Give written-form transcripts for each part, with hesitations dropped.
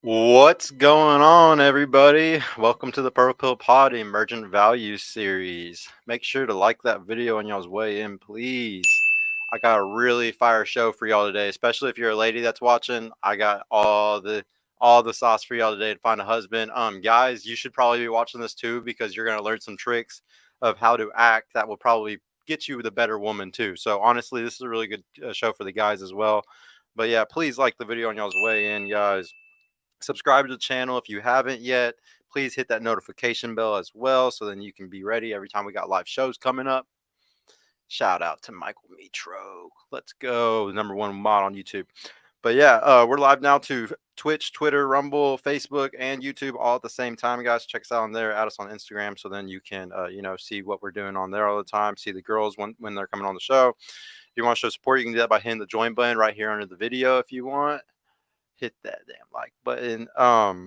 What's going on, everybody? Welcome to the Purple Pill Pod Emergent Values series. Make sure to like that video on y'all's way in, please. I got a really fire show for y'all today, especially if you're a lady that's watching. I got all the sauce for y'all today to find a husband. Guys, you should probably be watching this too because you're gonna learn some tricks of how to act that will probably get you the better woman too. So honestly, this is a really good show for the guys as well. But yeah, please like the video on y'all's way in, guys. Subscribe to the channel if you haven't yet. Please hit that notification bell as well so then you can be ready every time we got live shows coming up. Shout out to Michael Mitro. Let's go. Number one mod on YouTube. But yeah, we're live now to Twitch, Twitter, Rumble, Facebook, and YouTube all at the same time, guys. Check us out on there. Add us on Instagram so then you can, see what we're doing on there all the time. See the girls when they're coming on the show. If you want to show support, you can do that by hitting the join button right here under the video if you want. Hit that damn like button.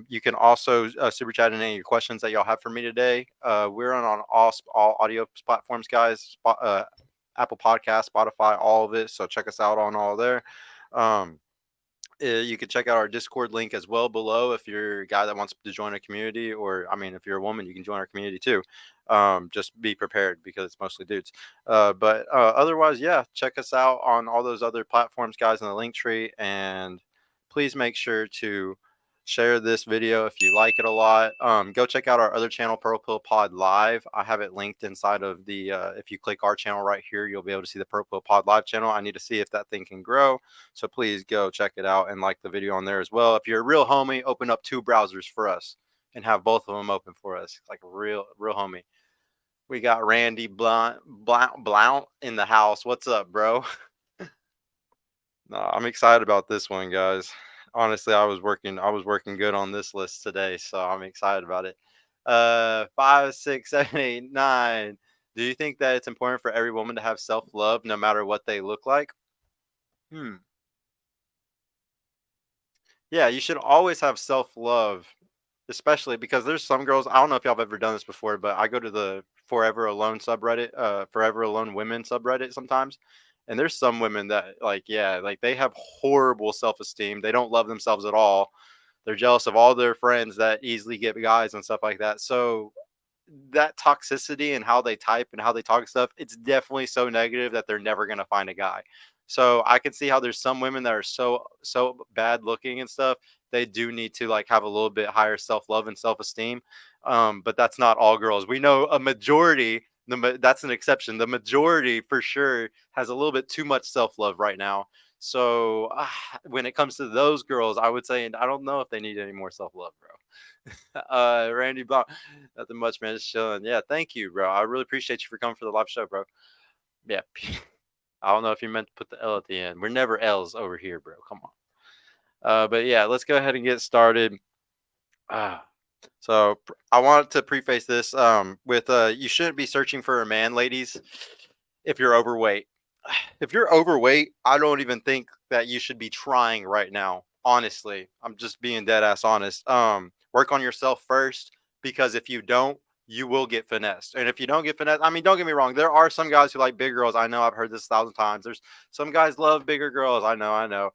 You can also super chat in any of your questions that y'all have for me today. We're on all audio platforms, guys. Apple Podcast, Spotify, all of it. So check us out on all there. You can check out our Discord link as well below if you're a guy that wants to join a community, or I mean, if you're a woman, you can join our community too. Just be prepared because it's mostly dudes. But otherwise, yeah, check us out on all those other platforms, guys, in the link tree, and please make sure to share this video if you like it a lot. Go check out our other channel, Purple Pill Pod Live. I have it linked inside of the if you click our channel right here, you'll be able to see the Purple Pill Pod Live channel. I need to see if that thing can grow, so please go check it out and like the video on there as well. If you're a real homie, open up 2 browsers for us and have both of them open for us, like a real homie. We got Randy Blount in the house. What's up, bro? No, I'm excited about this one, guys. Honestly, I was working good on this list today, so I'm excited about it. 5, 6, 7, 8, 9. Do you think that it's important for every woman to have self-love no matter what they look like? Yeah, you should always have self-love, especially because there's some girls. I don't know if y'all have ever done this before, but I go to the Forever Alone subreddit, Forever Alone Women subreddit sometimes. And there's some women that, like, yeah, like they have horrible self-esteem. They don't love themselves at all. They're jealous of all their friends that easily get guys and stuff like that. So that toxicity and how they type and how they talk stuff, it's definitely so negative that they're never going to find a guy. So I can see how there's some women that are so bad looking and stuff. They do need to like have a little bit higher self-love and self-esteem. But that's not all girls. We know a majority, that's an exception. The majority for sure has a little bit too much self-love right now. So when it comes to those girls, I would say, and I don't know if they need any more self-love, bro. Randy Blount, nothing much, man. Just chilling. Yeah, thank you, bro. I really appreciate you for coming for the live show, bro. Yeah, I don't know if you meant to put the L at the end. We're never L's over here, bro. Come on. But yeah, let's go ahead and get started. So I wanted to preface this with you shouldn't be searching for a man, ladies, if you're overweight. If you're overweight, I don't even think that you should be trying right now. Honestly, I'm just being dead ass honest. Work on yourself first, because if you don't, you will get finessed. And if you don't get finessed, I mean, don't get me wrong. There are some guys who like big girls. I know, I've heard this 1,000 times. There's some guys love bigger girls. I know.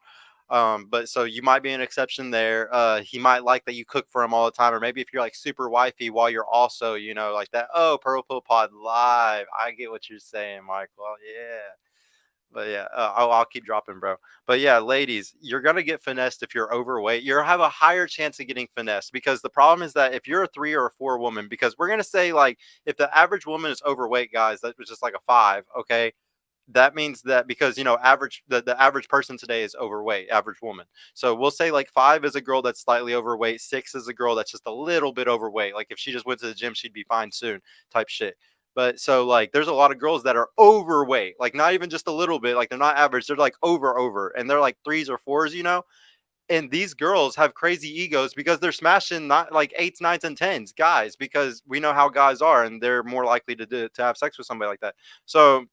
But so you might be an exception there. He might like that you cook for him all the time, or maybe if you're like super wifey while you're also, like that. Oh, Purple Pill Pod Live. I get what you're saying, Michael. Yeah. But yeah, I'll keep dropping, bro. But yeah, ladies, you're gonna get finessed if you're overweight. You have a higher chance of getting finessed, because the problem is that if you're a 3 or a 4 woman, because we're gonna say like if the average woman is overweight, guys, that was just like a 5. Okay, that means that because average the average person today is overweight, average woman. So we'll say like 5 is a girl that's slightly overweight, 6 is a girl that's just a little bit overweight. Like if she just went to the gym, she'd be fine soon, type shit. But so like there's a lot of girls that are overweight, like not even just a little bit, like they're not average, they're like over, and they're like 3s or 4s. And these girls have crazy egos because they're smashing not like 8s, 9s, and 10s, guys, because we know how guys are, and they're more likely to have sex with somebody like that. So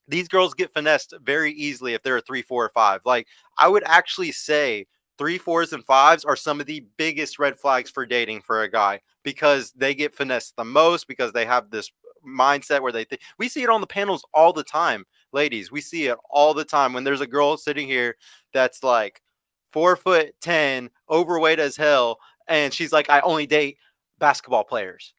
these girls get finessed very easily if they're a 3, 4, or 5. Like I would actually say 3, 4s, and 5s are some of the biggest red flags for dating for a guy, because they get finessed the most, because they have this mindset where they think. We see it on the panels all the time, ladies. We see it all the time when there's a girl sitting here that's like 4'10", overweight as hell, and she's like, I only date basketball players,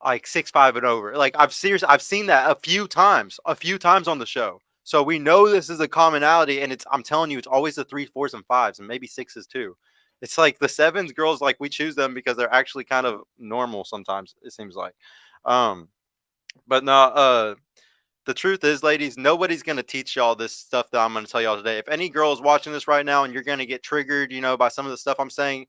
like 6'5" and over. Like I've seen that a few times on the show. So we know this is a commonality, and I'm telling you, it's always the 3s, 4s, and 5s, and maybe 6s too. It's like the 7s girls, like we choose them because they're actually kind of normal sometimes. It seems like, um, but no, the truth is, ladies, nobody's gonna teach y'all this stuff that I'm gonna tell y'all today. If any girl is watching this right now and you're gonna get triggered, by some of the stuff I'm saying,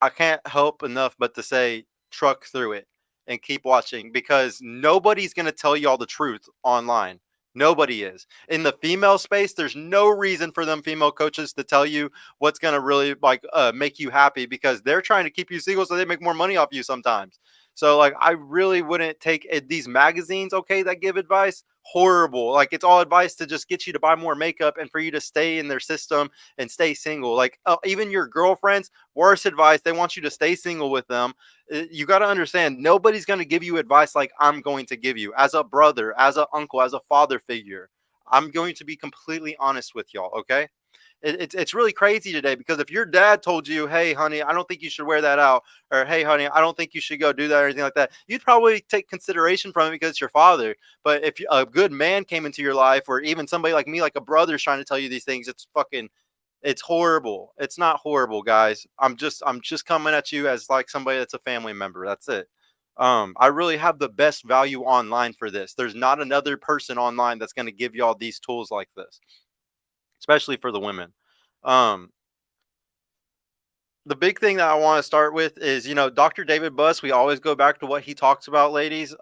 I can't help enough but to say truck through it and keep watching, because nobody's going to tell you all the truth online. Nobody is. In the female space, there's no reason for them female coaches to tell you what's going to really make you happy, because they're trying to keep you single so they make more money off you sometimes. So like I really wouldn't take these magazines, okay, that give advice, horrible. Like it's all advice to just get you to buy more makeup and for you to stay in their system and stay single. Like even your girlfriends, worse advice, they want you to stay single with them. You got to understand, nobody's going to give you advice like I'm going to give you as a brother, as an uncle, as a father figure. I'm going to be completely honest with y'all, okay? It's really crazy today, because if your dad told you, hey honey, I don't think you should wear that out, or hey honey, I don't think you should go do that, or anything like that, you'd probably take consideration from it because it's your father. But if a good man came into your life, or even somebody like me, like a brother's trying to tell you these things, it's horrible. It's not horrible, guys. I'm just coming at you as like somebody that's a family member. That's it. I really have the best value online for this. There's not another person online that's going to give y'all these tools like this, especially for the women. Um, the big thing that I want to start with is, Dr. David Buss. We always go back to what he talks about, ladies.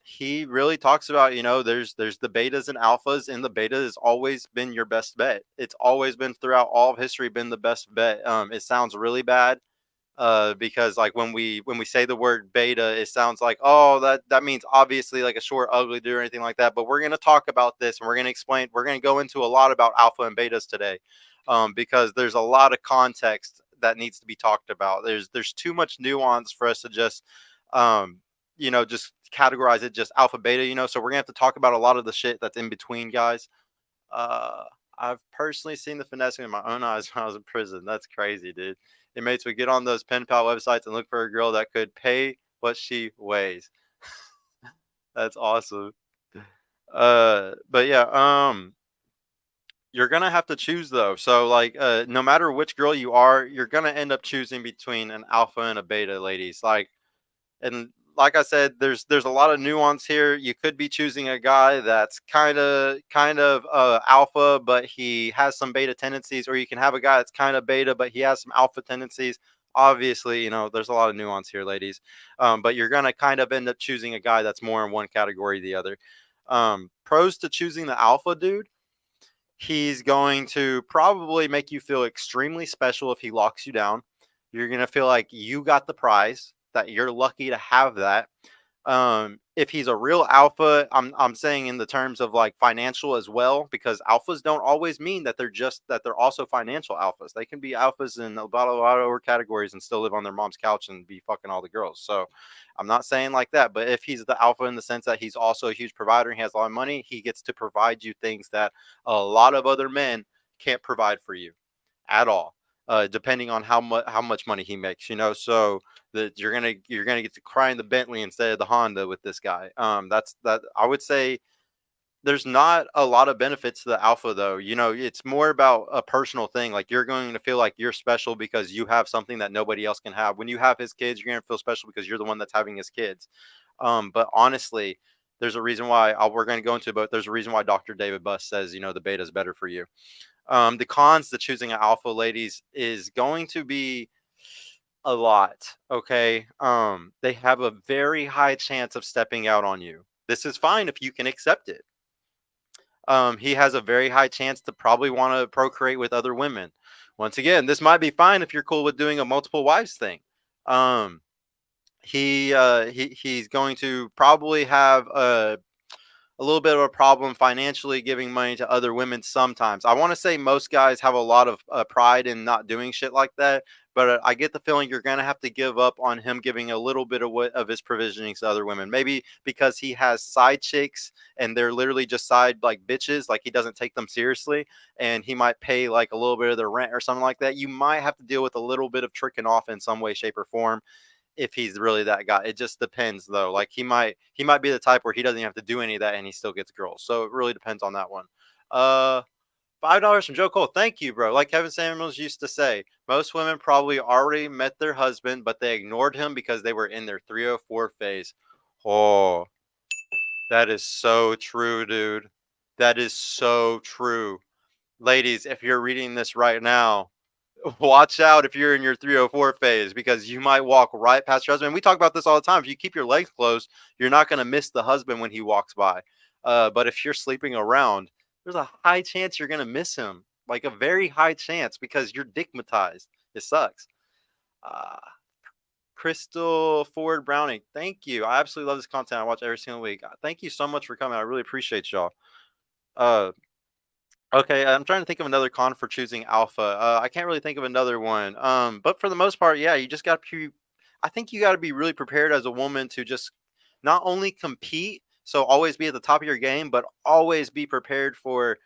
He really talks about, there's the betas and alphas, and the beta has always been your best bet. It's always been, throughout all of history, been the best bet. It sounds really bad, because like when we say the word beta, it sounds like, oh, that means obviously like a short ugly dude or anything like that. But we're going to talk about this, and we're going to go into a lot about alpha and betas today, because there's a lot of context that needs to be talked about. There's too much nuance for us to just just categorize it just alpha beta, so we're gonna have to talk about a lot of the shit that's in between, guys. uh I've personally seen the finessing in my own eyes when I was in prison. That's crazy, dude. Inmates would get on those pen pal websites and look for a girl that could pay what she weighs. That's awesome. But yeah, you're gonna have to choose though. So like, no matter which girl you are, you're gonna end up choosing between an alpha and a beta, ladies. Like I said, there's a lot of nuance here. You could be choosing a guy that's kind of alpha, but he has some beta tendencies, or you can have a guy that's kind of beta, but he has some alpha tendencies. Obviously, there's a lot of nuance here, ladies. But you're gonna kind of end up choosing a guy that's more in one category or the other. Pros to choosing the alpha dude: he's going to probably make you feel extremely special if he locks you down. You're going to feel like you got the prize, that you're lucky to have that. If he's a real alpha, I'm saying in the terms of like financial as well, because alphas don't always mean that they're also financial alphas. They can be alphas in about a lot of other categories and still live on their mom's couch and be fucking all the girls. So I'm not saying like that, but if he's the alpha in the sense that he's also a huge provider and he has a lot of money, he gets to provide you things that a lot of other men can't provide for you at all. Depending on how much money he makes, so that you're gonna get to cry in the Bentley instead of the Honda with this guy. That I would say there's not a lot of benefits to the alpha though. It's more about a personal thing. Like you're going to feel like you're special because you have something that nobody else can have. When you have his kids, you're gonna feel special because you're the one that's having his kids. But honestly, there's a reason why we're going to go into it, but there's a reason why Dr. David Buss says, the beta is better for you. The cons to choosing an alpha, ladies, is going to be a lot. Okay. They have a very high chance of stepping out on you. This is fine if you can accept it. He has a very high chance to probably want to procreate with other women. Once again, this might be fine if you're cool with doing a multiple wives thing. He's going to probably have a little bit of a problem financially giving money to other women sometimes. I want to say most guys have a lot of pride in not doing shit like that, but I get the feeling you're gonna have to give up on him giving a little bit of what of his provisioning to other women. Maybe because he has side chicks and they're literally just side like bitches, like he doesn't take them seriously, and he might pay like a little bit of their rent or something like that. You might have to deal with a little bit of tricking off in some way, shape, or form if he's really that guy. It just depends though. Like he might be the type where he doesn't have to do any of that and he still gets girls. So it really depends on that one. Uh $5 from Joe Cole. Thank you, bro. Like Kevin Samuels used to say, most women probably already met their husband, but they ignored him because they were in their 304 phase. Oh, that is so true, dude. That is so true. Ladies, if you're reading this right now, watch out if you're in your 304 phase because you might walk right past your husband. We talk about this all the time. If you keep your legs closed, you're not going to miss the husband when he walks by. But if you're sleeping around, there's a high chance you're going to miss him. Like a very high chance because you're dickmatized. It sucks. Uh, Crystal Ford Browning, thank you. I absolutely love this content. I watch every single week. Thank you so much for coming. I really appreciate y'all. Uh, Okay, I'm trying to think of another con for choosing alpha. I can't really think of another one. But for the most part, yeah, you just got to. I think you got to be really prepared as a woman to just not only compete, so always be at the top of your game, but always be prepared for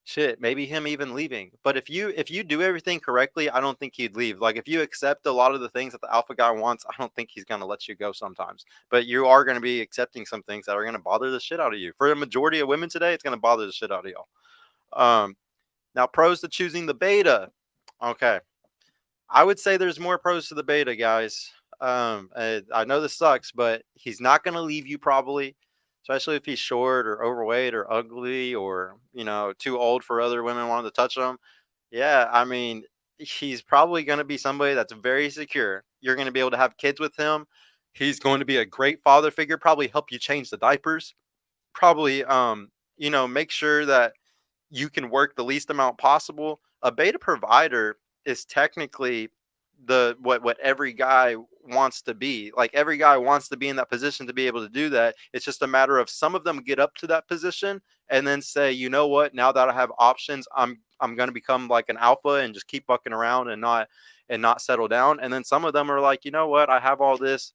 shit. Maybe him even leaving. But if you do everything correctly, I don't think he'd leave. Like if you accept a lot of the things that the alpha guy wants, I don't think he's gonna let you go sometimes. But you are gonna be accepting some things that are gonna bother the shit out of you. For the majority of women today, it's gonna bother the shit out of y'all. Um, Now, pros to choosing the beta. Okay. I would say there's more pros to the beta, guys. I know this sucks, but he's not going to leave you probably, especially if he's short or overweight or ugly or, too old for other women wanting to touch him. Yeah, I mean, he's probably going to be somebody that's very secure. You're going to be able to have kids with him. He's going to be a great father figure, probably help you change the diapers, probably, make sure that you can work the least amount possible. A beta provider is technically the what every guy wants to be. Like every guy wants to be in that position to be able to do that. It's just a matter of some of them get up to that position and then say, you know what, now that I have options, I'm going to become like an alpha and just keep bucking around and not settle down. And then some of them are like, you know what, I have all this.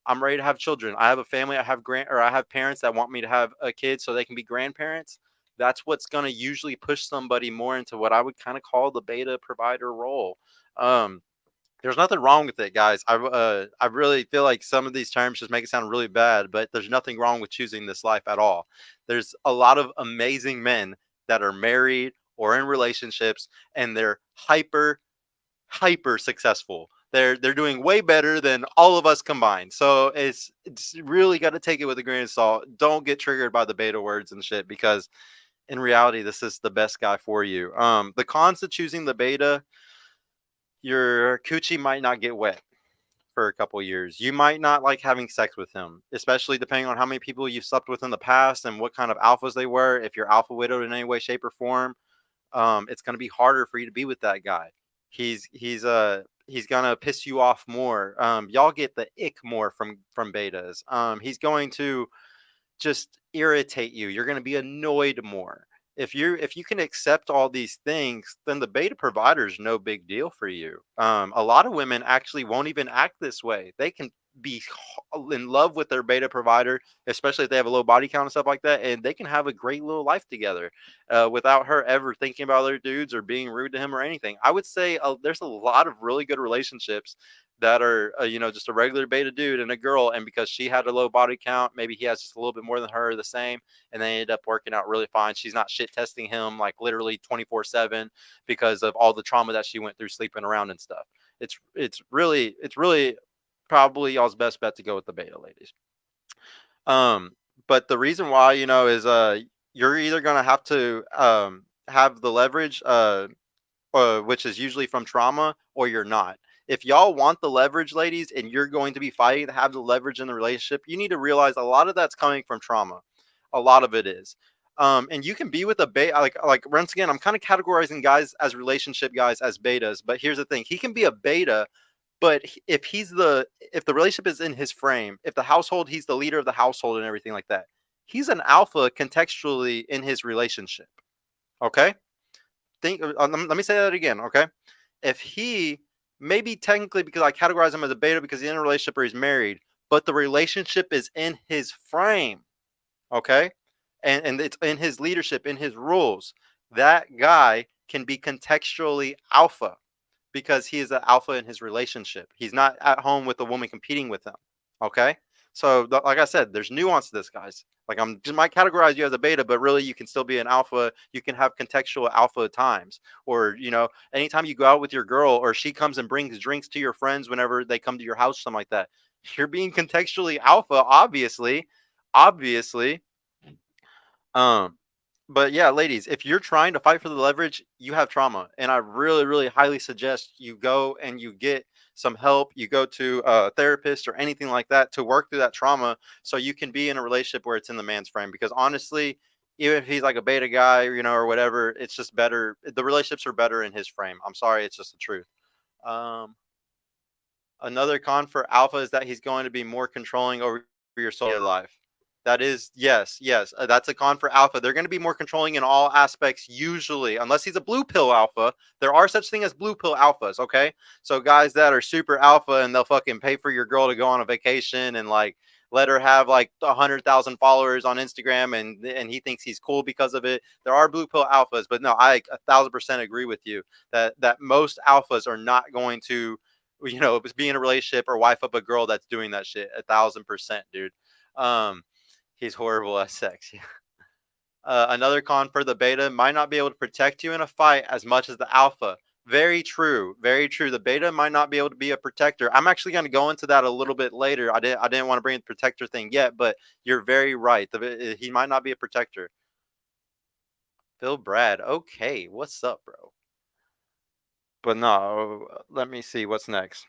I'm ready to have children. I have a family. I have parents that want me to have a kid so they can be grandparents. That's what's going to usually push somebody more into what I would kind of call the beta provider role. Um, there's nothing wrong with it, guys. I really feel like some of these terms just make it sound really bad, but there's nothing wrong with choosing this life at all. There's a lot of amazing men that are married or in relationships, and they're hyper successful. They're doing way better than all of us combined. So it's really got to take it with a grain of salt. Don't get triggered by the beta words and shit because in reality, this is the best guy for you. The cons to choosing the beta, your coochie might not get wet for a couple years. You might not like having sex with him, especially depending on how many people you've slept with in the past and what kind of alphas they were. If you're alpha widowed in any way, shape, or form, it's going to be harder for you to be with that guy. He's gonna piss you off more. Y'all get the ick more from betas. He's going to just irritate you. You're going to be annoyed more. If you can accept all these things, then the beta provider is no big deal for you. A lot of women actually won't even act this way. They can be in love with their beta provider, especially if they have a low body count and stuff like that, and they can have a great little life together without her ever thinking about other dudes or being rude to him or anything. I would say there's a lot of really good relationships that are just a regular beta dude and a girl, and because she had a low body count, maybe he has just a little bit more than her, the same, and they ended up working out really fine. She's not shit testing him like literally 24/7 because of all the trauma that she went through sleeping around and stuff. It's really probably y'all's best bet to go with the beta, ladies. But the reason why, is you're either gonna have to have the leverage, which is usually from trauma, or you're not. If y'all want the leverage, ladies, and you're going to be fighting to have the leverage in the relationship, you need to realize a lot of that's coming from trauma. A lot of it is. And you can be with a beta, like once again, I'm kind of categorizing guys as relationship guys as betas, but here's the thing: he can be a beta, but if the relationship is in his frame, if the household, he's the leader of the household and everything like that, he's an alpha contextually in his relationship. Okay? Let me say that again, okay? If he, maybe technically because I categorize him as a beta because he's in a relationship or he's married, but the relationship is in his frame, okay? And it's in his leadership, in his rules. That guy can be contextually alpha because he is an alpha in his relationship. He's not at home with a woman competing with him. Okay. So, like I said, there's nuance to this, guys. Like, I'm just might categorize you as a beta, but really you can still be an alpha. You can have contextual alpha times, or anytime you go out with your girl, or she comes and brings drinks to your friends whenever they come to your house, something like that. You're being contextually alpha, obviously. Um, but yeah, ladies, if you're trying to fight for the leverage, you have trauma, and I really, really highly suggest you go and you get some help. You go to a therapist or anything like that to work through that trauma, so you can be in a relationship where it's in the man's frame. Because honestly, even if he's like a beta guy, or whatever, it's just better. The relationships are better in his frame. I'm sorry, it's just the truth. Um, Another con for alpha is that he's going to be more controlling over your social life. That is, yes, yes. That's a con for alpha. They're going to be more controlling in all aspects, usually, unless he's a blue pill alpha. There are such thing as blue pill alphas, okay? So guys that are super alpha and they'll fucking pay for your girl to go on a vacation and like let her have like 100,000 followers on Instagram, and he thinks he's cool because of it. There are blue pill alphas, but no, I 1,000% agree with you that most alphas are not going to be in a relationship or wife up a girl that's doing that shit. 1,000%, dude. Um, he's horrible at sex. Another con for the beta might not be able to protect you in a fight as much as the alpha. Very true. Very true. The beta might not be able to be a protector. I'm actually going to go into that a little bit later. I didn't want to bring the protector thing yet, but you're very right. He might not be a protector. Phil Brad. Okay. What's up, bro? But no, let me see what's next.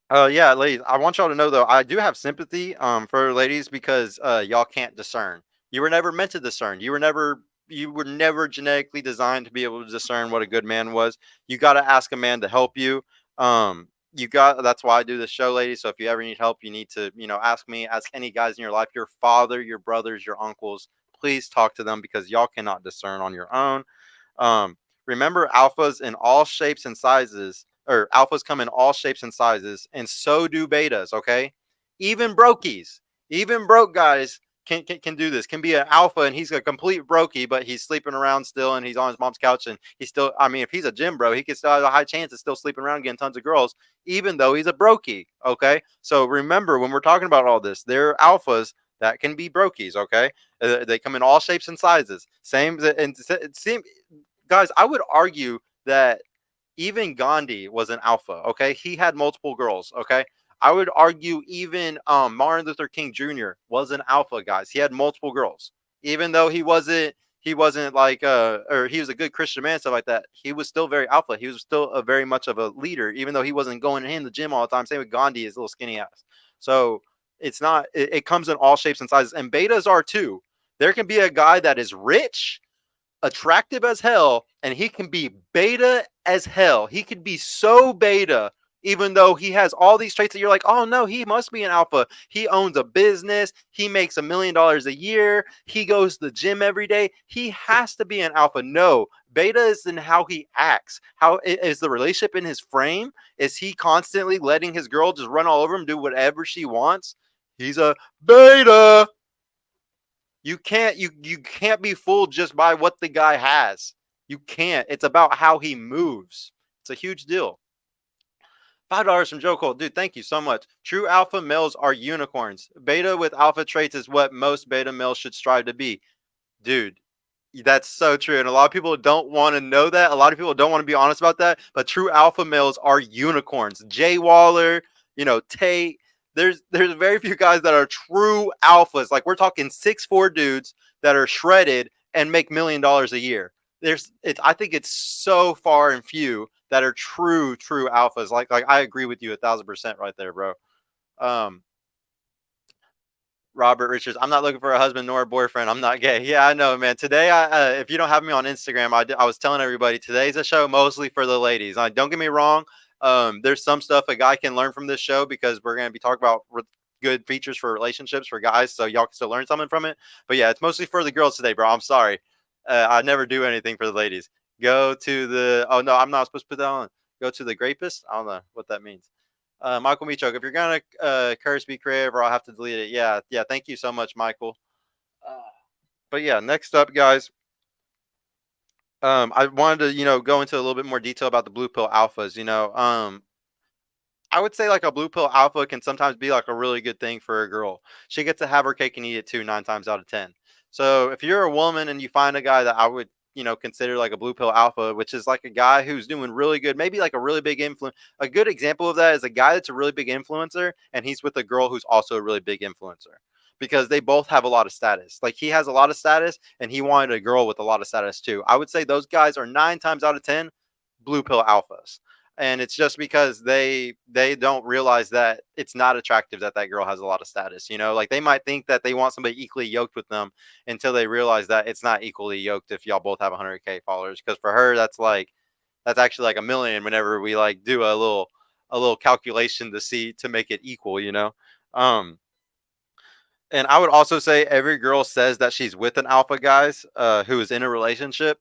Yeah, ladies, I want y'all to know though, I do have sympathy for ladies because y'all can't discern. You were never meant to discern. You were never genetically designed to be able to discern what a good man was. You got to ask a man to help you. That's why I do this show, ladies. So if you ever need help, you need to, ask me, ask any guys in your life, your father, your brothers, your uncles. Please talk to them because y'all cannot discern on your own. Remember, alphas in all shapes and sizes, or alphas come in all shapes and sizes, and so do betas. Okay, even brokies, even broke guys can do this. Can be an alpha, and he's a complete brokey, but he's sleeping around still, and he's on his mom's couch, and he's still. I mean, if he's a gym bro, he could still have a high chance of still sleeping around, getting tons of girls, even though he's a brokey. Okay, so remember when we're talking about all this, they're alphas that can be brokies. Okay, they come in all shapes and sizes. Same, and it seems guys, I would argue that even Gandhi was an alpha. Okay, he had multiple girls. Okay, I would argue even Martin Luther King Jr. was an alpha, guys. He had multiple girls, even though he wasn't like or he was a good Christian man, stuff like that. He was still very alpha. He was still a very much of a leader, even though he wasn't going in the gym all the time. Same with Gandhi, his little skinny ass. So it's not. It comes in all shapes and sizes, and betas are too. There can be a guy that is rich, attractive as hell, and he can be beta as hell. He could be so beta, even though he has all these traits that you're like, oh no, he must be an alpha. He owns a business. He makes $1 million a year. He goes to the gym every day. He has to be an alpha. No, beta is in how he acts. How is the relationship in his frame? Is he constantly letting his girl just run all over him, do whatever she wants? He's a beta. You can't be fooled just by what the guy has. You can't. It's about how he moves. It's a huge deal. $5 from Joe Cole. Dude, thank you so much. True alpha males are unicorns. Beta with alpha traits is what most beta males should strive to be. Dude, that's so true. And a lot of people don't want to know that. A lot of people don't want to be honest about that. But true alpha males are unicorns. Jay Waller, Tate. There's very few guys that are true alphas. Like we're talking 6'4" dudes that are shredded and make $1 million a year. I think it's so far and few that are true alphas. Like I agree with you 1,000% right there, bro. Um, Robert Richards. I'm not looking for a husband nor a boyfriend. I'm not gay. Yeah, I know, man. Today, if you don't have me on Instagram, I was telling everybody today's a show mostly for the ladies. Don't get me wrong. There's some stuff a guy can learn from this show because we're going to be talking about good features for relationships for guys, so y'all can still learn something from it. But yeah, it's mostly for the girls today, bro. I'm sorry. I never do anything for the ladies. Go to the. Oh no, I'm not supposed to put that on. Go to the grapist. I don't know what that means. Michael Michok, if you're gonna curse, be creative, or I'll have to delete it. Yeah, yeah. Thank you so much, Michael. Uh, but yeah, next up, guys. I wanted to, go into a little bit more detail about the blue pill alphas. I would say like a blue pill alpha can sometimes be like a really good thing for a girl. She gets to have her cake and eat it too, 9 times out of 10. So if you're a woman and you find a guy that I would, consider like a blue pill alpha, which is like a guy who's doing really good, maybe like a really big influence. A good example of that is a guy that's a really big influencer and he's with a girl who's also a really big influencer because they both have a lot of status. Like he has a lot of status and he wanted a girl with a lot of status too. I would say those guys are 9 times out of 10 blue pill alphas, and it's just because they don't realize that it's not attractive that that girl has a lot of status. Like they might think that they want somebody equally yoked with them until they realize that it's not equally yoked if y'all both have 100K followers, because for her that's actually like a million whenever we like do a little calculation to make it equal. And I would also say every girl says that she's with an alpha, guys, who is in a relationship.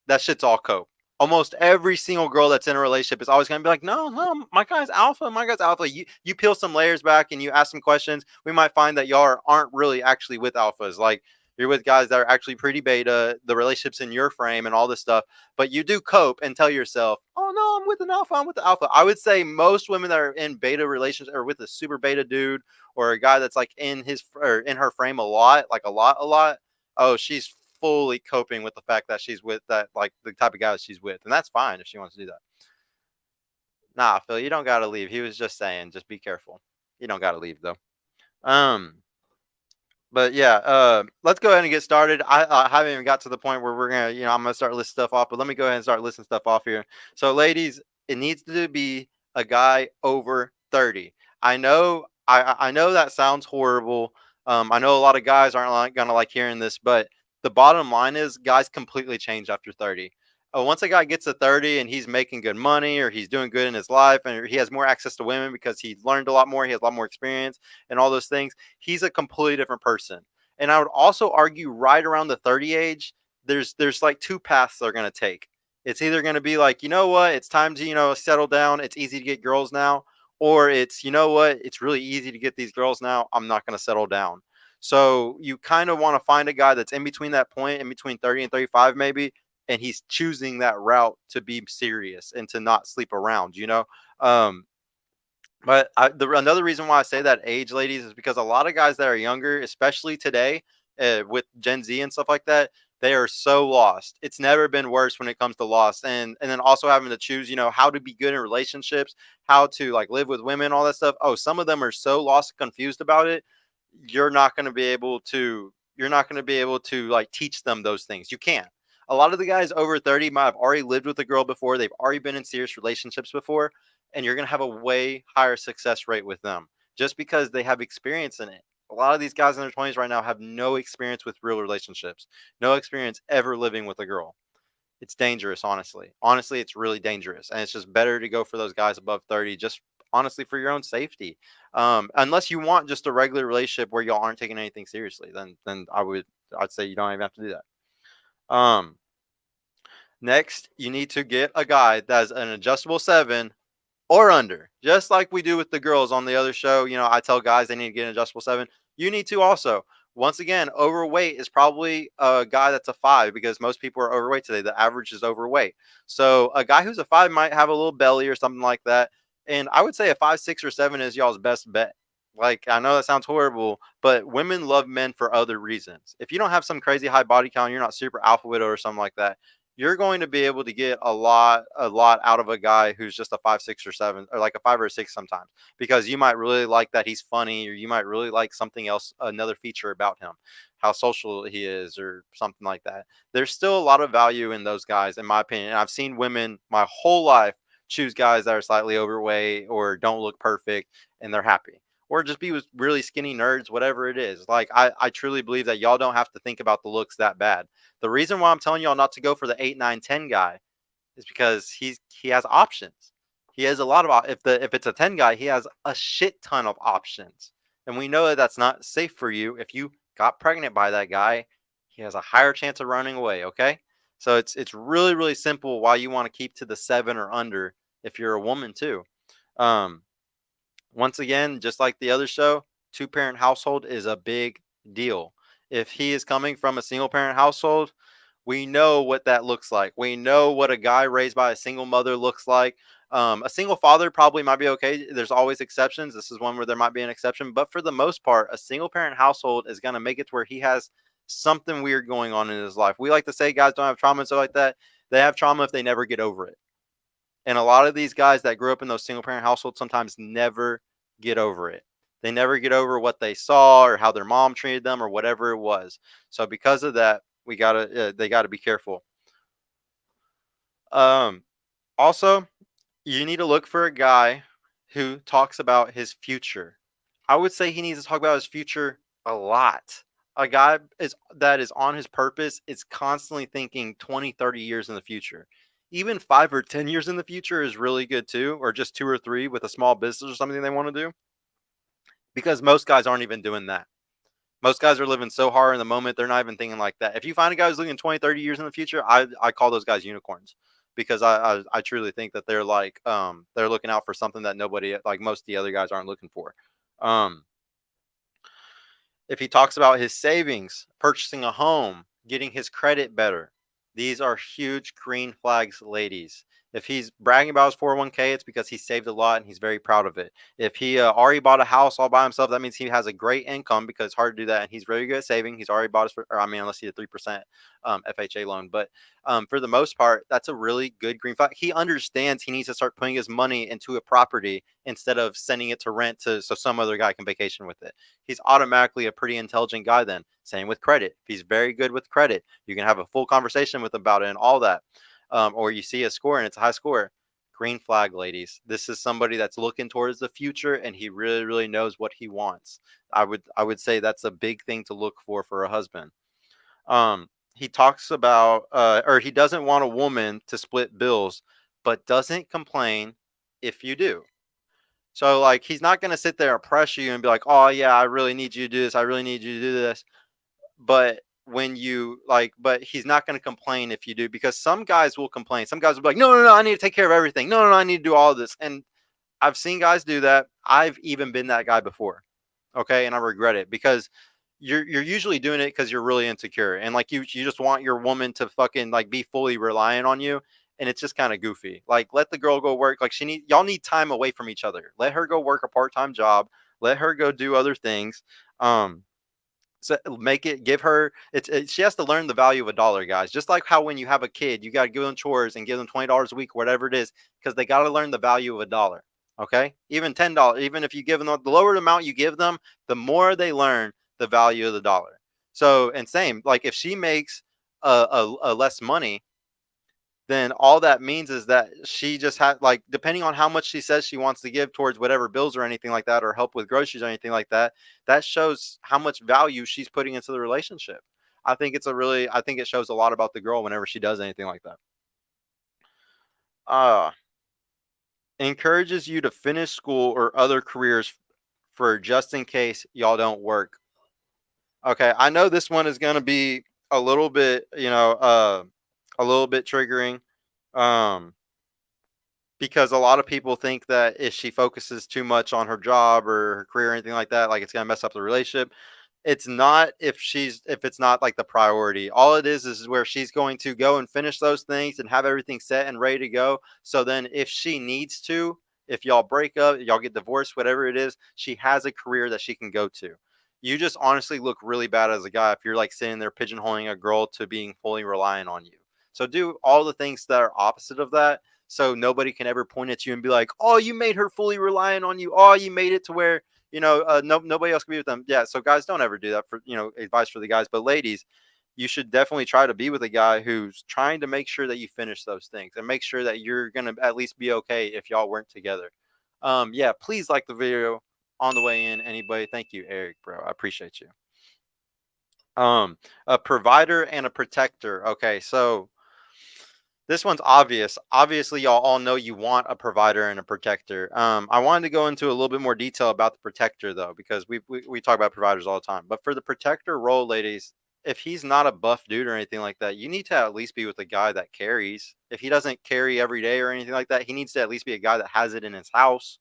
That shit's all cope. Almost every single girl that's in a relationship is always going to be like, no, no, my guy's alpha. My guy's alpha. You peel some layers back and you ask some questions. We might find that y'all aren't really actually with alphas. Like you're with guys that are actually pretty beta, the relationship's in your frame and all this stuff. But you do cope and tell yourself, oh, no, I'm with an alpha. I'm with the alpha. I would say most women that are in beta relationships or with a super beta dude or a guy that's like in his or in her frame a lot, like a lot. Oh, she's fully coping with the fact that she's with that, like the type of guy that she's with, and that's fine if she wants to do that. Nah, Phil, you don't gotta leave. He was just saying, just be careful. You don't gotta leave though. Um, but yeah, let's go ahead and get started. I haven't even got to the point where we're gonna, I'm gonna start listing stuff off, but let me go ahead and start listing stuff off here. So, ladies, it needs to be a guy over 30. I know that sounds horrible. I know a lot of guys aren't gonna like hearing this, but the bottom line is, guys completely change after 30. Once a guy gets to 30 and he's making good money or he's doing good in his life and he has more access to women because he's learned a lot more, he has a lot more experience and all those things, he's a completely different person. And I would also argue right around the 30 age, there's like two paths they're going to take. It's either going to be like, you know what, it's time to, settle down. It's easy to get girls now. Or it's, you know what, it's really easy to get these girls now. I'm not going to settle down. So you kind of want to find a guy that's in between that point, in between 30 and 35 maybe, and he's choosing that route to be serious and to not sleep around. Um, but another reason why I say that age, ladies, is because a lot of guys that are younger, especially today, with Gen Z and stuff like that, they are so lost. It's never been worse when it comes to lost, and then also having to choose, how to be good in relationships, how to like live with women, all that stuff. Oh, some of them are so lost and confused about it. You're not going to be able to. You're not going to be able to like teach them those things. You can't. A lot of the guys over 30 might have already lived with a girl before. They've already been in serious relationships before, and you're going to have a way higher success rate with them just because they have experience in it. A lot of these guys in their 20s right now have no experience with real relationships, no experience ever living with a girl. It's dangerous, honestly. Honestly, it's really dangerous. And it's just better to go for those guys above 30, just honestly for your own safety. Unless you want just a regular relationship where y'all aren't taking anything seriously, then I'd say you don't even have to do that. Next, you need to get a guy that has an adjustable 7 or under, just like we do with the girls on the other show. I tell guys they need to get an adjustable 7. You need to also. Once again, overweight is probably a guy that's a 5 because most people are overweight today. The average is overweight. So a guy who's a 5 might have a little belly or something like that. And I would say a 5, 6, or 7 is y'all's best bet. Like, I know that sounds horrible, but women love men for other reasons. If you don't have some crazy high body count, you're not super alpha widow or something like that, you're going to be able to get a lot out of a guy who's just a 5, 6, or 7, or like a 5 or a 6 sometimes, because you might really like that he's funny, or you might really like something else, another feature about him, how social he is, or something like that. There's still a lot of value in those guys, in my opinion. And I've seen women my whole life choose guys that are slightly overweight or don't look perfect, and they're happy. Or just be with really skinny nerds, whatever it is. Like, I truly believe that y'all don't have to think about the looks that bad. The reason why I'm telling y'all not to go for the 8, 9, 10 guy is because he has options. He has a lot of if it's a 10 guy, he has a shit ton of options. And we know that that's not safe for you. If you got pregnant by that guy, he has a higher chance of running away, okay? So it's really really simple why you want to keep to the 7 or under if you're a woman too. Um Once again, just like the other show, two-parent household is a big deal. If he is coming from a single-parent household, we know what that looks like. We know what a guy raised by a single mother looks like. A single father probably might be okay. There's always exceptions. This is one where there might be an exception, but for the most part, a single parent household is going to make it to where he has something weird going on in his life. We like to say guys don't have trauma and stuff like that. They have trauma if they never get over it. And a lot of these guys that grew up in those single parent households sometimes never get over it. They never get over what they saw or how their mom treated them or whatever it was. So because of that, they gotta be careful. Um, Also, you need to look for a guy who talks about his future. I would say he needs to talk about his future a lot. A guy is that is on his purpose is constantly thinking 20, 30 years in the future. Even 5 or 10 years in the future is really good too, or just 2 or 3 with a small business or something they want to do, because most guys aren't even doing that. Most guys are living so hard in the moment, they're not even thinking like that. If you find a guy who's looking 20, 30 years in the future, I call those guys unicorns, because I truly think that they're like they're looking out for something that nobody, like most of the other guys, aren't looking for. Um if he talks about his savings, purchasing a home, getting his credit better, these are huge green flags, ladies. If he's bragging about his 401k, it's because he saved a lot and he's very proud of it. If he already bought a house all by himself, that means he has a great income, because it's hard to do that. And he's very good at saving. He's already bought his, or I mean, unless he had 3% FHA loan. But for the most part, that's a really good green flag. He understands he needs to start putting his money into a property instead of sending it to rent so some other guy can vacation with it. He's automatically a pretty intelligent guy then. Same with credit. If he's very good with credit, you can have a full conversation with him about it and all that. Or you see a score and it's a high score. Green flag, ladies. This is somebody that's looking towards the future and he really, really knows what he wants. I would say that's a big thing to look for a husband. He talks about or he doesn't want a woman to split bills, but doesn't complain if you do. So like he's not gonna sit there and pressure you and be like, "Oh yeah, I really need you to do this. I really need you to do this." But but he's not gonna complain if you do, because some guys will complain. Some guys will be like, "No, no, no, I need to take care of everything. No, no, no, I need to do all of this." And I've seen guys do that. I've even been that guy before. Okay, and I regret it, because you're usually doing it because you're really insecure and like you just want your woman to fucking like be fully reliant on you, and it's just kind of goofy. Like let the girl go work. Like y'all need time away from each other. Let her go work a part-time job. Let her go do other things. Um so make it give her she has to learn the value of a dollar, guys. Just like how when you have a kid, you got to give them chores and give them $20 a week, whatever it is, because they got to learn the value of a dollar. Okay, even $10, even if you give them the lower amount you give them, the more they learn the value of the dollar. So and same, like if she makes a less money, then all that means is that she just had, like, depending on how much she says she wants to give towards whatever bills or anything like that, or help with groceries or anything like that, that shows how much value she's putting into the relationship. I think it shows a lot about the girl whenever she does anything like that. Uh, Encourages you to finish school or other careers for just in case y'all don't work. Okay, I know this one is going to be a little bit, a little bit triggering. Um, because a lot of people think that if she focuses too much on her job or her career or anything like that, like it's gonna mess up the relationship. It's not if it's not like the priority. All it is where she's going to go and finish those things and have everything set and ready to go. So then if she needs to, if y'all break up, y'all get divorced, whatever it is, she has a career that she can go to. You just honestly look really bad as a guy if you're like sitting there pigeonholing a girl to being fully reliant on you. So do all the things that are opposite of that, so nobody can ever point at you and be like, "Oh, you made her fully reliant on you. Oh, you made it to where nobody else can be with them." Yeah. So guys, don't ever do that. For advice for the guys, but ladies, you should definitely try to be with a guy who's trying to make sure that you finish those things and make sure that you're gonna at least be okay if y'all weren't together. Yeah. Please like the video on the way in. Anybody, thank you, Eric, bro. I appreciate you. A provider and a protector. Okay, so This one's obvious. Obviously, y'all all know you want a provider and a protector. I wanted to go into a little bit more detail about the protector though, because we talk about providers all the time. But for the protector role, ladies, if he's not a buff dude or anything like that, you need to at least be with a guy that carries. If he doesn't carry every day or anything like that, he needs to at least be a guy that has it in his house,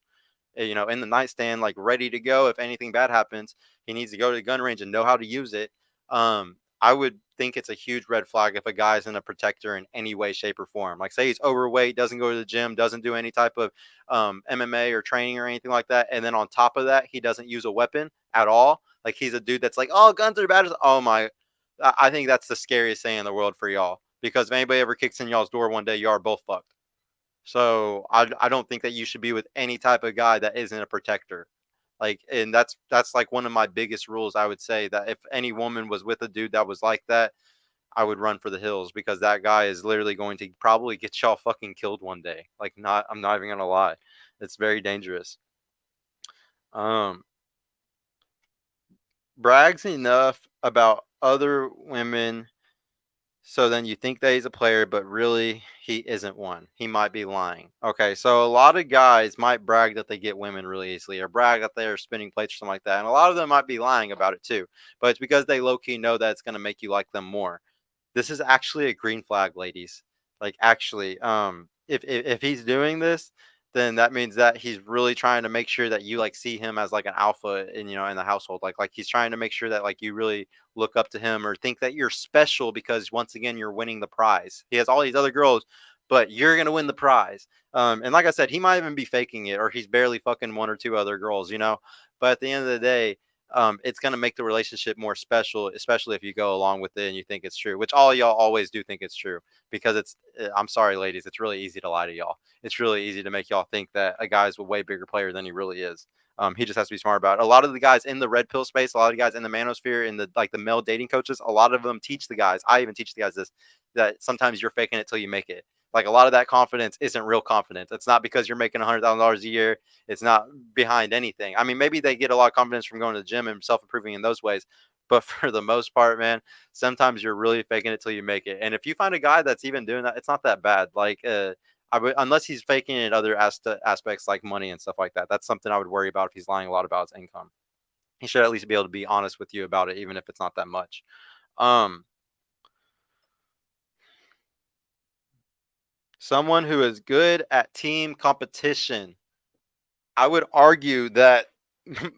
in the nightstand, like ready to go if anything bad happens. He needs to go to the gun range and know how to use it. I would think it's a huge red flag if a guy's in a protector in any way, shape, or form. Like, say he's overweight, doesn't go to the gym, doesn't do any type of MMA or training or anything like that, and then on top of that, he doesn't use a weapon at all. Like, he's a dude that's like, oh, guns are bad. Oh my, I think that's the scariest thing in the world for y'all. Because if anybody ever kicks in y'all's door one day, y'all are both fucked. So I don't think that you should be with any type of guy that isn't a protector. Like, and that's like one of my biggest rules. I would say that if any woman was with a dude that was like that, I would run for the hills because that guy is literally going to probably get y'all fucking killed one day. Like, not, I'm not even gonna lie, it's very dangerous. Um, brags enough about other women. So then you think that he's a player, but really he isn't one. He might be lying. Okay, so a lot of guys might brag that they get women really easily or brag that they're spinning plates or something like that. And a lot of them might be lying about it too. But it's because they low key know that it's going to make you like them more. This is actually a green flag, ladies. Like, actually, if he's doing this, then that means that he's really trying to make sure that you like see him as like an alpha in, in the household. Like he's trying to make sure that like you really look up to him or think that you're special because once again you're winning the prize. He has all these other girls, but you're gonna win the prize. And like I said, he might even be faking it, or he's barely fucking one or two other girls. But at the end of the day, it's going to make the relationship more special, especially if you go along with it and you think it's true, which all y'all always do think it's true because I'm sorry, ladies, it's really easy to lie to y'all. It's really easy to make y'all think that a guy's a way bigger player than he really is. He just has to be smart about it. A lot of the guys in the red pill space, a lot of the guys in the manosphere, in the like the male dating coaches, a lot of them teach the guys. I even teach the guys this, that sometimes you're faking it till you make it. Like, a lot of that confidence isn't real confidence. It's not because you're making $100,000 a year. It's not behind anything. I mean, maybe they get a lot of confidence from going to the gym and self improving in those ways. But for the most part, man, sometimes you're really faking it till you make it. And if you find a guy that's even doing that, it's not that bad. Like, unless he's faking it in other aspects like money and stuff like that. That's something I would worry about if he's lying a lot about his income. He should at least be able to be honest with you about it, even if it's not that much. Um, Someone who is good at team competition. I would argue that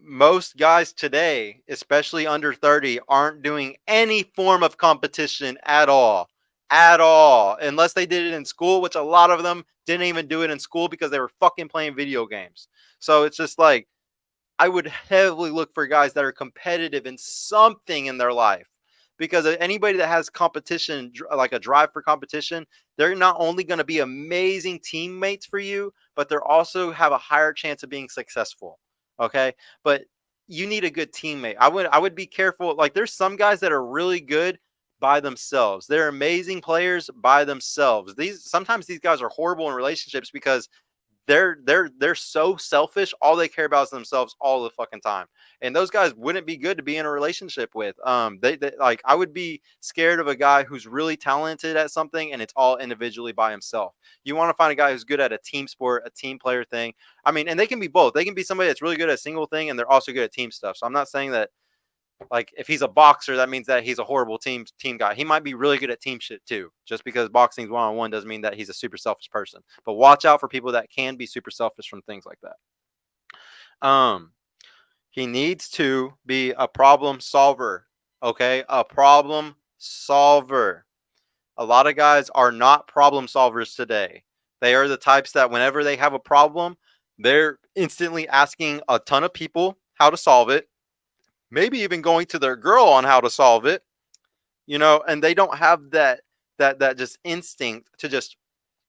most guys today, especially under 30, aren't doing any form of competition at all. At all. Unless they did it in school, which a lot of them didn't even do it in school because they were fucking playing video games. So it's just like, I would heavily look for guys that are competitive in something in their life, because anybody that has competition, like a drive for competition, they're not only going to be amazing teammates for you, but they're also have a higher chance of being successful. Okay. But you need a good teammate. I would be careful. Like, there's some guys that are really good by themselves. They're amazing players by themselves. Sometimes these guys are horrible in relationships because they're so selfish. All they care about is themselves all the fucking time. And those guys wouldn't be good to be in a relationship with. They like, I would be scared of a guy who's really talented at something and it's all individually by himself. You want to find a guy who's good at a team sport, a team player thing. I mean, and they can be both. They can be somebody that's really good at a single thing and they're also good at team stuff. So I'm not saying that, like, if he's a boxer, that means that he's a horrible team guy. He might be really good at team shit too. Just because boxing's one on one doesn't mean that he's a super selfish person. But watch out for people that can be super selfish from things like that. Um, he needs to be a problem solver. Okay, a problem solver. A lot of guys are not problem solvers today. They are the types that whenever they have a problem, they're instantly asking a ton of people how to solve it, maybe even going to their girl on how to solve it, and they don't have that just instinct to just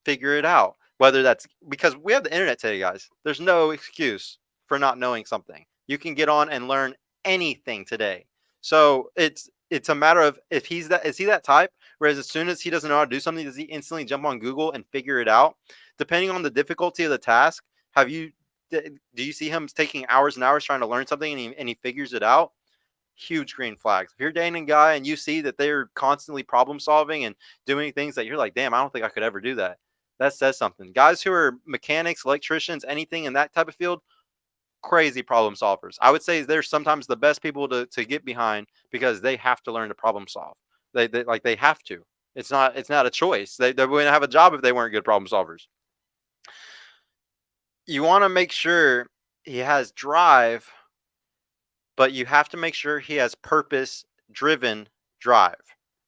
figure it out. Whether that's because we have the internet today, guys. There's no excuse for not knowing something. You can get on and learn anything today. So it's a matter of, if is he that type, whereas as soon as he doesn't know how to do something, does he instantly jump on Google and figure it out? Depending on the difficulty of the task, do you see him taking hours and hours trying to learn something and he figures it out? huge green flags. If you're dating a guy and you see that they're constantly problem solving and doing things that you're like, damn, I don't think I could ever do that. That says something. Guys who are mechanics, electricians, anything in that type of field, crazy problem solvers. I would say they're sometimes the best people to get behind because they have to learn to problem solve. They have to. It's not a choice. They wouldn't have a job if they weren't good problem solvers. You want to make sure he has drive, but you have to make sure he has purpose driven drive.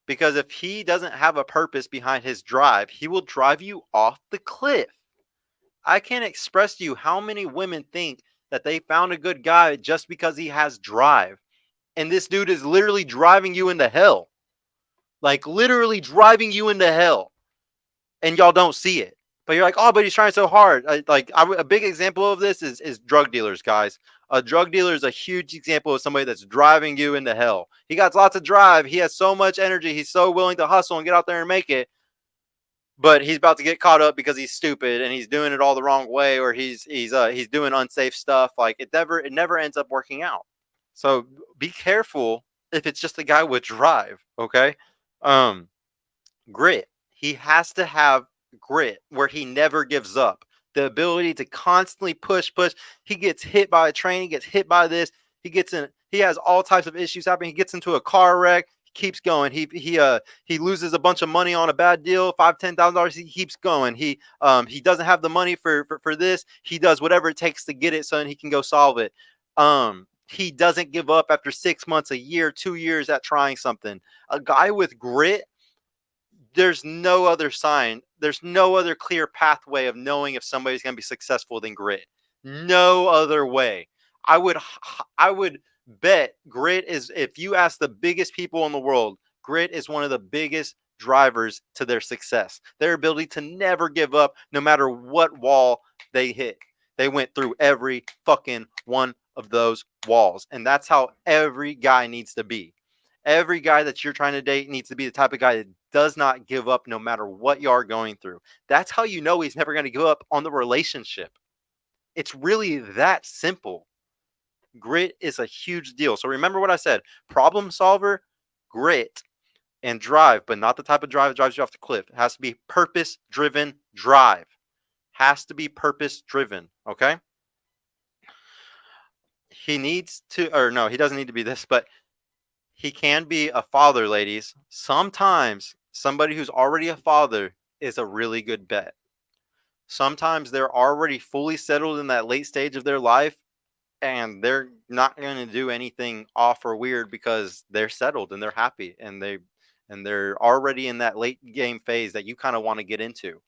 Because if he doesn't have a purpose behind his drive, he will drive you off the cliff. I can't express to you how many women think that they found a good guy just because he has drive. And this dude is literally driving you into hell. Like literally driving you into hell. And y'all don't see it. But you're like, oh, but he's trying so hard. A big example of this is drug dealers, guys. A drug dealer is a huge example of somebody that's driving you into hell. He got lots of drive. He has so much energy. He's so willing to hustle and get out there and make it. But he's about to get caught up because he's stupid and he's doing it all the wrong way, or he's doing unsafe stuff. Like it never ends up working out. So be careful if it's just a guy with drive. Okay, grit. He has to have grit where he never gives up. The ability to constantly push. He gets hit by a train. He gets hit by this. He has all types of issues happening. He gets into a car wreck. Keeps going. He loses a bunch of money on a bad deal, $5,000-$10,000. He keeps going. He doesn't have the money for this. He does whatever it takes to get it so that he can go solve it. He doesn't give up after 6 months, a year, 2 years at trying something. A guy with grit, there's no other sign. There's no other clear pathway of knowing if somebody's going to be successful than grit. No other way. I would bet grit is, if you ask the biggest people in the world, grit is one of the biggest drivers to their success. Their ability to never give up no matter what wall they hit. They went through every fucking one of those walls. And that's how every guy needs to be. Every guy that you're trying to date needs to be the type of guy that does not give up no matter what you are going through. That's how you know he's never going to give up on the relationship. It's really that simple. Grit is a huge deal. So remember what I said: problem solver, grit, and drive, but not the type of drive that drives you off the cliff. It has to be purpose driven drive. Has to be purpose driven. Okay. He needs to, or no, he doesn't need to be this, but he can be a father, ladies. Sometimes somebody who's already a father is a really good bet. Sometimes they're already fully settled in that late stage of their life and they're not going to do anything off or weird because they're settled and they're happy and they're already in that late game phase that you kind of want to get into.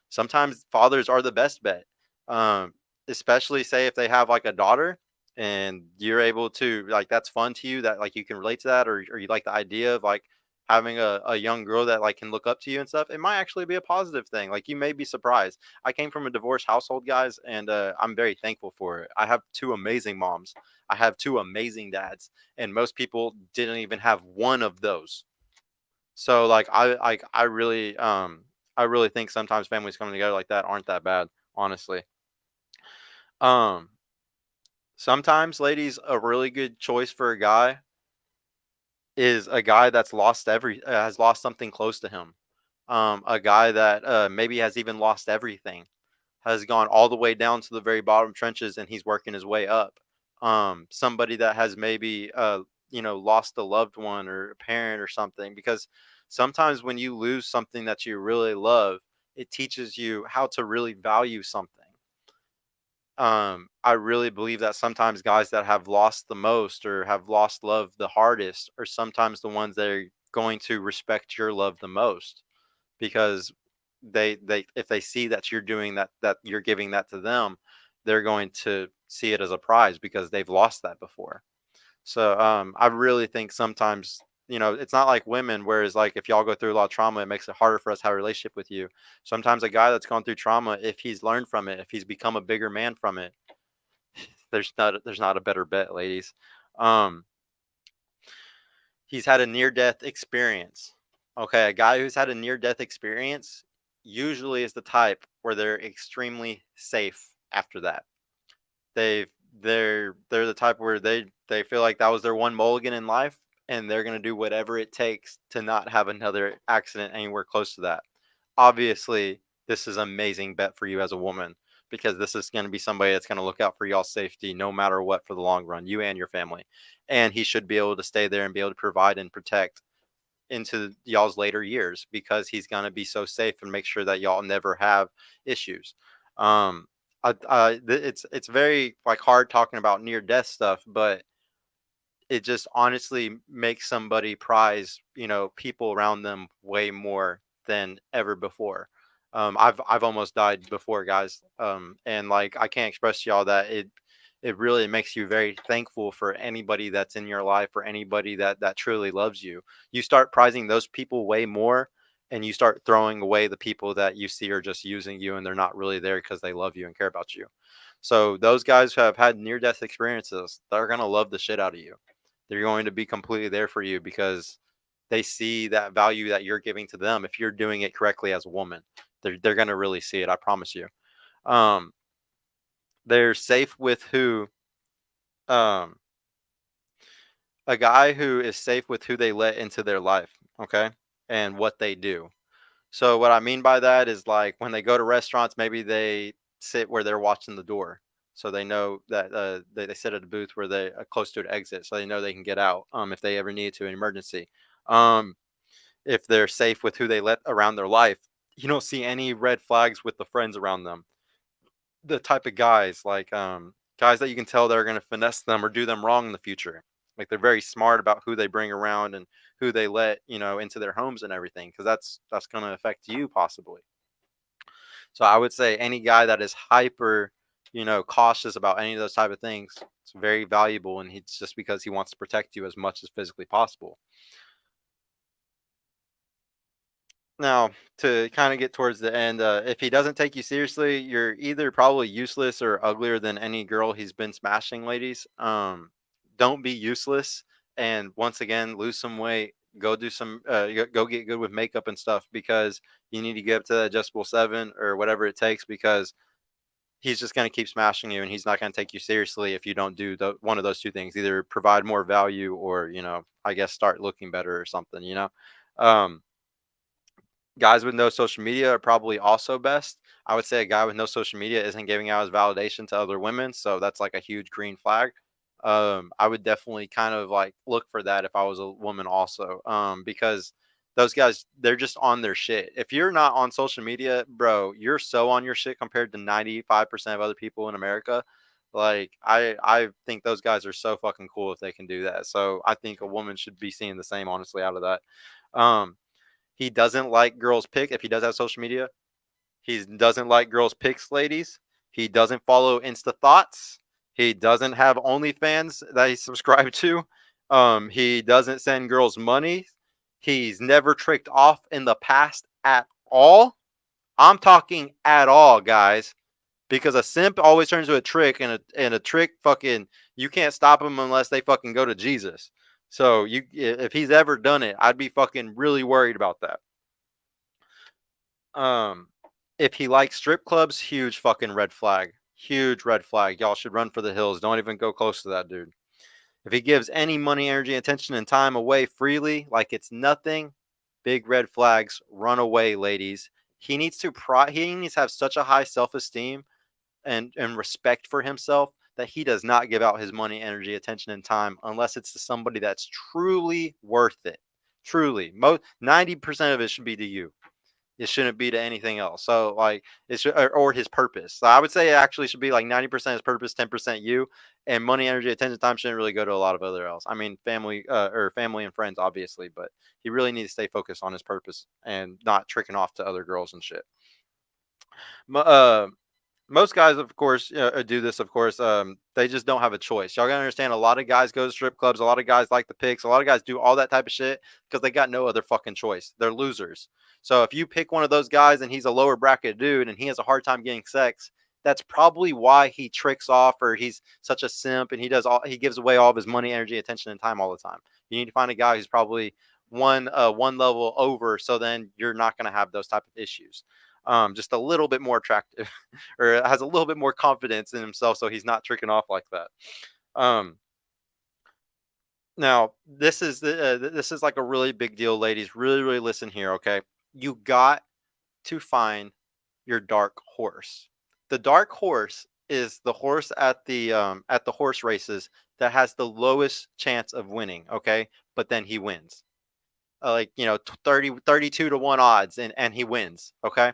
Sometimes fathers are the best bet, um, especially say if they have like a daughter and you're able to, like, that's fun to you, that like you can relate to that, or you like the idea of like having a young girl that like can look up to you and stuff. It might actually be a positive thing. Like, you may be surprised. I came from a divorced household, guys, and I'm very thankful for it. I have two amazing moms. I have two amazing dads, and most people didn't even have one of those. So like I really think sometimes families coming together like that aren't that bad, honestly. Um Sometimes, ladies, a really good choice for a guy is a guy that's has lost something close to him. A guy that maybe has even lost everything, has gone all the way down to the very bottom trenches and he's working his way up. Somebody that has maybe lost a loved one or a parent or something, because sometimes when you lose something that you really love, it teaches you how to really value something. I really believe that sometimes guys that have lost the most or have lost love the hardest are sometimes the ones that are going to respect your love the most, because they if they see that you're doing that, that you're giving that to them, they're going to see it as a prize because they've lost that before. So I really think sometimes, it's not like women, whereas like if y'all go through a lot of trauma, it makes it harder for us to have a relationship with you. Sometimes a guy that's gone through trauma, if he's learned from it, if he's become a bigger man from it, there's not a better bet, ladies. Um, he's had a near death experience. Okay, a guy who's had a near death experience usually is the type where they're extremely safe after that. They've they're the type where they feel like that was their one mulligan in life, and they're gonna do whatever it takes to not have another accident anywhere close to that. Obviously, this is an amazing bet for you as a woman because this is going to be somebody that's going to look out for y'all's safety no matter what for the long run, you and your family. And he should be able to stay there and be able to provide and protect into y'all's later years because he's going to be so safe and make sure that y'all never have issues. Um, it's very like hard talking about near death stuff, but it just honestly makes somebody prize, people around them way more than ever before. I've almost died before, guys. And like I can't express to y'all that it really makes you very thankful for anybody that's in your life or anybody that truly loves you. You start prizing those people way more, and you start throwing away the people that you see are just using you and they're not really there because they love you and care about you. So those guys who have had near death experiences, they're gonna love the shit out of you. They're going to be completely there for you because they see that value that you're giving to them. If you're doing it correctly as a woman, they're going to really see it. I promise you. Um, they're safe with who, um, a guy who is safe with who they let into their life. Okay. And what they do. So what I mean by that is like when they go to restaurants, maybe they sit where they're watching the door. So they know that they sit at a booth where they are close to an exit, so they know they can get out if they ever need to an emergency. Um, if they're safe with who they let around their life, you don't see any red flags with the friends around them. The type of guys like guys that you can tell that are going to finesse them or do them wrong in the future. Like they're very smart about who they bring around and who they let into their homes and everything because that's going to affect you possibly. So I would say any guy that is hyper, cautious about any of those type of things, it's very valuable, and it's just because he wants to protect you as much as physically possible. Now, to kind of get towards the end, if he doesn't take you seriously, you're either probably useless or uglier than any girl he's been smashing, ladies. Don't be useless, and once again, lose some weight. Go do some, go get good with makeup and stuff because you need to get up to that adjustable 7 or whatever it takes because he's just going to keep smashing you and he's not going to take you seriously if you don't do one of those two things, either provide more value or I guess start looking better or something. um Guys with no social media are probably also best. I would say a guy with no social media isn't giving out his validation to other women, so that's like a huge green flag. I would definitely kind of like look for that if I was a woman also, because those guys they're just on their shit. If you're not on social media, bro, you're so on your shit compared to 95% of other people in America. Like I think those guys are so fucking cool if they can do that. So I think a woman should be seeing the same honestly out of that. Um, he doesn't like girls' pick if he does have social media. He doesn't like girls' pics, ladies. He doesn't follow Insta Thoughts. He doesn't have OnlyFans that he's subscribed to. He doesn't send girls money. He's never tricked off in the past at all. I'm talking at all, guys. Because a simp always turns to a trick, and a trick fucking you can't stop him unless they fucking go to Jesus. So if he's ever done it, I'd be fucking really worried about that. Um, if he likes strip clubs, huge fucking red flag. Huge red flag. Y'all should run for the hills. Don't even go close to that dude. If he gives any money, energy, attention, and time away freely, like it's nothing, big red flags. Run away, ladies. He needs to have such a high self-esteem and respect for himself that he does not give out his money, energy, attention, and time unless it's to somebody that's truly worth it. Truly. 90% of it should be to you. It shouldn't be to anything else. So like it should, or his purpose. So I would say it actually should be like 90% his purpose, 10% you, and money, energy, attention, time shouldn't really go to a lot of other else. I mean, family and friends, obviously, but he really needs to stay focused on his purpose and not tricking off to other girls and shit. Uh, Most guys, of course, do this. Of course, they just don't have a choice. Y'all gotta understand. A lot of guys go to strip clubs. A lot of guys like the pics. A lot of guys do all that type of shit because they got no other fucking choice. They're losers. So if you pick one of those guys and he's a lower bracket dude and he has a hard time getting sex, that's probably why he tricks off or he's such a simp and he gives away all of his money, energy, attention, and time all the time. You need to find a guy who's probably one level over. So then you're not gonna have those type of issues. just a little bit more attractive, or has a little bit more confidence in himself, so he's not tricking off like that. Um, Now, this is like a really big deal, ladies. Really, really listen here, okay? You got to find your dark horse. The dark horse is the horse at the horse races that has the lowest chance of winning, okay? But then he wins. Like, 32 to 1 odds, and he wins, okay?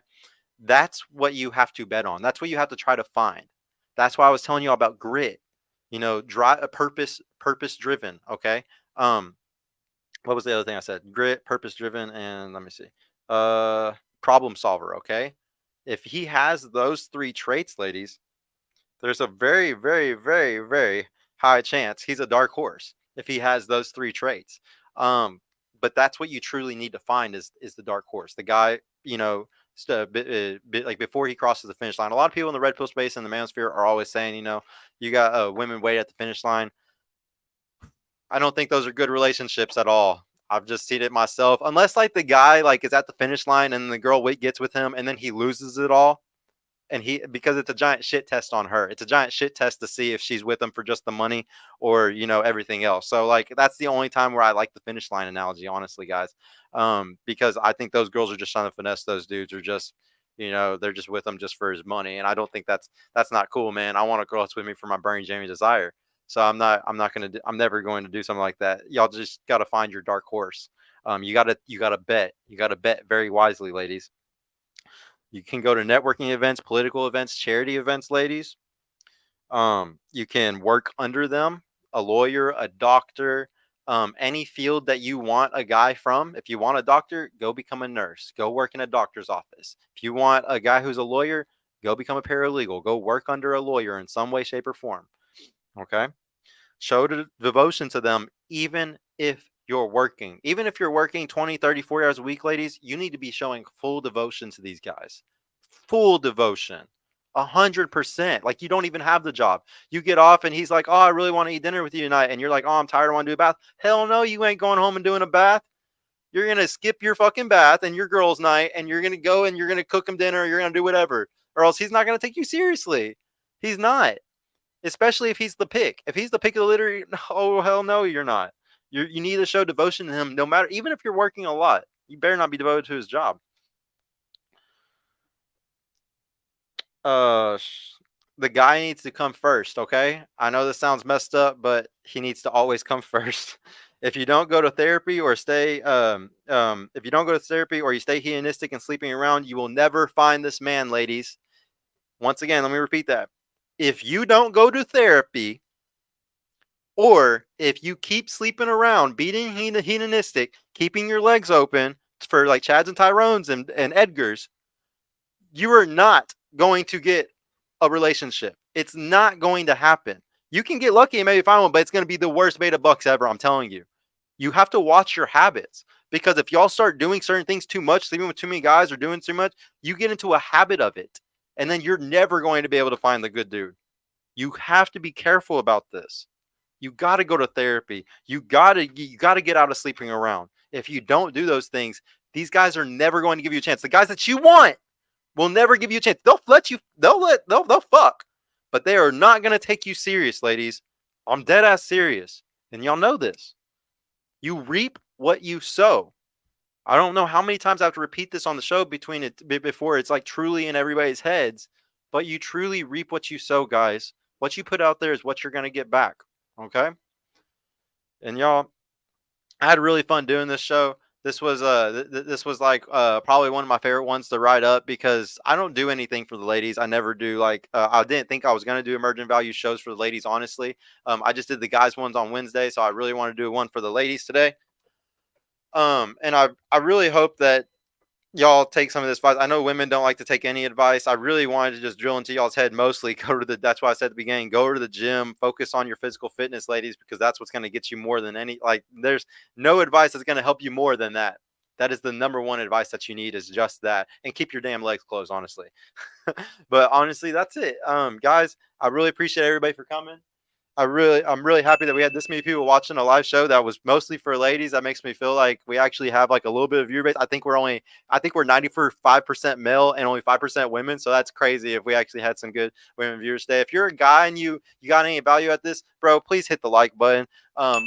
That's what you have to bet on. That's what you have to try to find. That's why I was telling you about grit. Drive a purpose driven, okay? Um what was the other thing I said? Grit, purpose driven, and let me see. Uh Problem solver, okay? If he has those 3 traits, ladies, there's a very, very, very, very high chance he's a dark horse if he has those 3 traits. Um, but that's what you truly need to find is the dark horse. The guy, like before he crosses the finish line. A lot of people in the red pill space and the manosphere are always saying, you got women wait at the finish line. I don't think those are good relationships at all. I've just seen it myself. Unless like the guy like is at the finish line and the girl gets with him and then he loses it all, and he because it's a giant shit test on her. It's a giant shit test to see if she's with him for just the money or everything else. So like that's the only time where I like the finish line analogy, honestly, guys. Because I think those girls are just trying to finesse those dudes, or just they're just with him just for his money, and I don't think that's not cool, man. I want a girl that's with me for my Bernie Jamie desire. So I'm never going to do something like that. Y'all just got to find your dark horse. You got to bet very wisely, ladies. You can go to networking events, political events, charity events, ladies. You can work under them, a lawyer, a doctor, any field that you want a guy from. If you want a doctor, go become a nurse. Go work in a doctor's office. If you want a guy who's a lawyer, go become a paralegal. Go work under a lawyer in some way, shape, or form. Okay? Show devotion to them, even if you're working. Even if you're working 20, 30, 40 hours a week, ladies, you need to be showing full devotion to these guys. Full devotion. 100%. Like you don't even have the job. You get off and he's like, "Oh, I really want to eat dinner with you tonight." And you're like, "Oh, I'm tired. I want to do a bath." Hell no, you ain't going home and doing a bath. You're going to skip your fucking bath and your girl's night, and you're going to go and you're going to cook him dinner. Or you're going to do whatever. Or else he's not going to take you seriously. He's not. Especially if he's the pick. If he's the pick of the litter, oh, hell no, you're not. You need to show devotion to him no matter, even if you're working a lot. You better not be devoted to his job. Uh, the guy needs to come first, okay? I know this sounds messed up, but he needs to always come first. If you don't go to therapy or if you don't go to therapy or you stay hedonistic and sleeping around, you will never find this man, ladies. Once again, let me repeat that. If you don't go to therapy, or if you keep sleeping around, being hedonistic, keeping your legs open for like Chads and Tyrones and Edgars, you are not going to get a relationship. It's not going to happen. You can get lucky and maybe find one, but it's going to be the worst beta bucks ever. I'm telling you. You have to watch your habits, because if y'all start doing certain things too much, sleeping with too many guys or doing too much, you get into a habit of it. And then you're never going to be able to find the good dude. You have to be careful about this. You got to go to therapy. You got to get out of sleeping around. If you don't do those things, these guys are never going to give you a chance. The guys that you want will never give you a chance. They'll fuck, but they are not going to take you serious, ladies. I'm dead ass serious. And y'all know this. You reap what you sow. I don't know how many times I have to repeat this on the show before it's like truly in everybody's heads, but you truly reap what you sow, guys. What you put out there is what you're going to get back. Okay? And y'all, I had really fun doing this show. This was like probably one of my favorite ones to write up, because I don't do anything for the ladies. I never do. Like I didn't think I was gonna do emergent value shows for the ladies, honestly. I just did the guys ones on Wednesday, so I really want to do one for the ladies today. And I really hope that y'all take some of this advice. I know women don't like to take any advice. I really wanted to just drill into y'all's head mostly. That's why I said at the beginning, go to the gym, focus on your physical fitness, ladies, because that's what's going to get you more than there's no advice that's going to help you more than that. That is the number one advice that you need, is just that. And keep your damn legs closed, honestly. But honestly, that's it. Guys, I really appreciate everybody for coming. I'm really happy that we had this many people watching a live show that was mostly for ladies. That makes me feel like we actually have like a little bit of viewer base. I think we're 95% male and only 5% women. So that's crazy if we actually had some good women viewers today. If you're a guy and you got any value at this, bro, please hit the like button.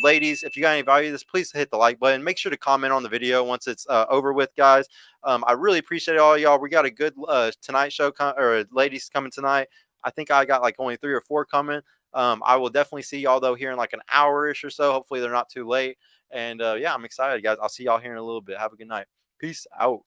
Ladies, if you got any value at this, please hit the like button. Make sure to comment on the video once it's over with, guys. I really appreciate all y'all. We got a good tonight show or ladies coming tonight. I think I got like only 3 or 4 coming. I will definitely see y'all though here in like an hour-ish or so. Hopefully they're not too late. And yeah, I'm excited, guys. I'll see y'all here in a little bit. Have a good night. Peace out.